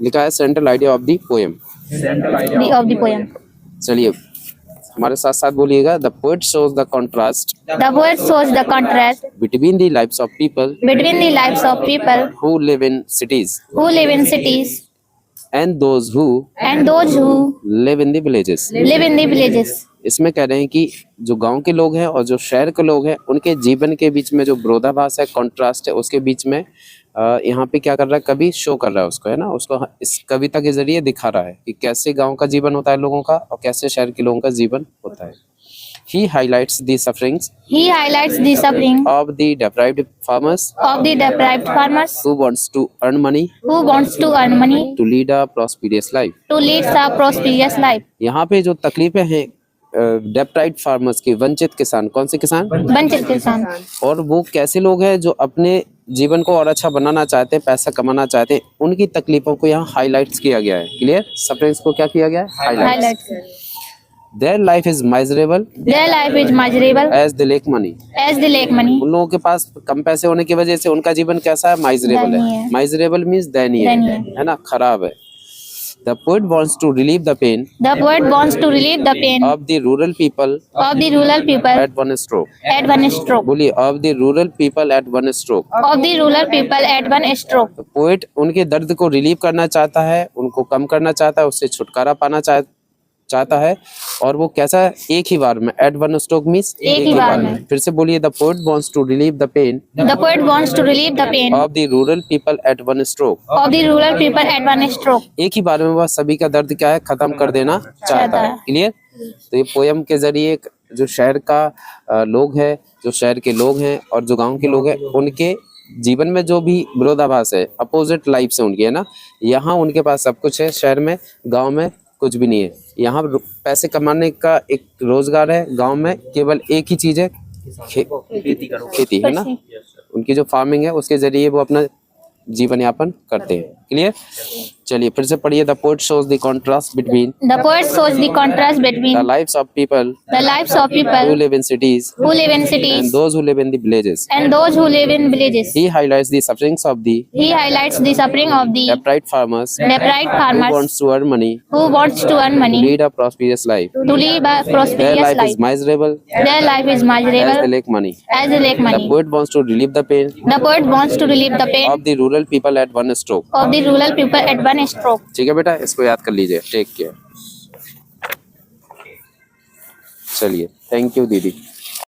लिखा है central idea of the poem. of the poem. चलिए हमारे साथ साथ बोलिएगा। The poet shows the contrast The poet shows the contrast between the lives of people between the lives of people who live in cities who live in cities and those who live in the villages. इसमें कह रहे हैं कि जो गांव के लोग हैं और जो शहर के लोग हैं उनके जीवन के बीच में जो विरोधाभास है, कॉन्ट्रास्ट है, उसके बीच में यहाँ पे क्या कर रहा है, कवि शो कर रहा है उसको, है ना, उसको इस कविता के जरिए दिखा रहा है कि कैसे गांव का जीवन होता है लोगों का और कैसे शहर के लोगों का जीवन होता है। He highlights the sufferings of the deprived farmers who wants to earn money to lead a prosperous life। यहाँ पे जो तकलीफें हैं डेप्राइव्ड फार्मर्स की, वंचित किसान, कौन से किसान? वंचित किसान। और वो कैसे लोग हैं जो अपने जीवन को और अच्छा बनाना चाहते हैं, पैसा कमाना चाहते हैं, उनकी तकलीफों को यहाँ हाईलाइट्स किया गया है। क्लियर? सफरिंग्स को क्या किया गया है? Highlights. Their life is miserable as they lack money। उन लोगों के पास कम पैसे होने की वजह से उनका जीवन कैसा है? माइजरेबल है। माइजरेबल मीन्स दयनीय है ना, खराब है। The poet wants to relieve the pain of the rural people at one stroke। बोलिए, of the rural people at one stroke। तो पोएट उनके दर्द को रिलीव करना चाहता है, उनको कम करना चाहता है, उससे छुटकारा पाना चाहता है। और वो कैसा है? एक ही बार में। एट वन स्ट्रोक मीन्स एक ही बार में। फिर से बोलिए, the poet wants to relieve the pain of the rural people at one stroke. एक ही बार में वह सभी का दर्द क्या है? खत्म कर देना चाहता है। क्लियर? तो ये पोयम के जरिए जो शहर का लोग है, जो शहर के लोग हैं और जो गाँव के लोग हैं, उनके जीवन में जो भी विरोधाभास है, अपोजिट लाइफ से उनकी, है ना। यहाँ उनके पास सब कुछ है, शहर में, गाँव में कुछ भी नहीं है। यहाँ पैसे कमाने का एक रोजगार है, गांव में केवल एक ही चीज है, खेती, है ना। उनकी जो फार्मिंग है उसके जरिए वो अपना जीवन यापन करते हैं। क्लियर? चलिए फिर से पढ़िए। The poet shows the contrast between the lives of people who live in cities and those who live in the villages। He highlights the sufferings of the deprived farmers who wants to earn money to lead a prosperous life। Their life is miserable as they lack money। The poet wants to relieve the pain of the rural people at one stroke। ठीक है बेटा, इसको याद कर लीजिए। Take care. चलिए, thank you दीदी।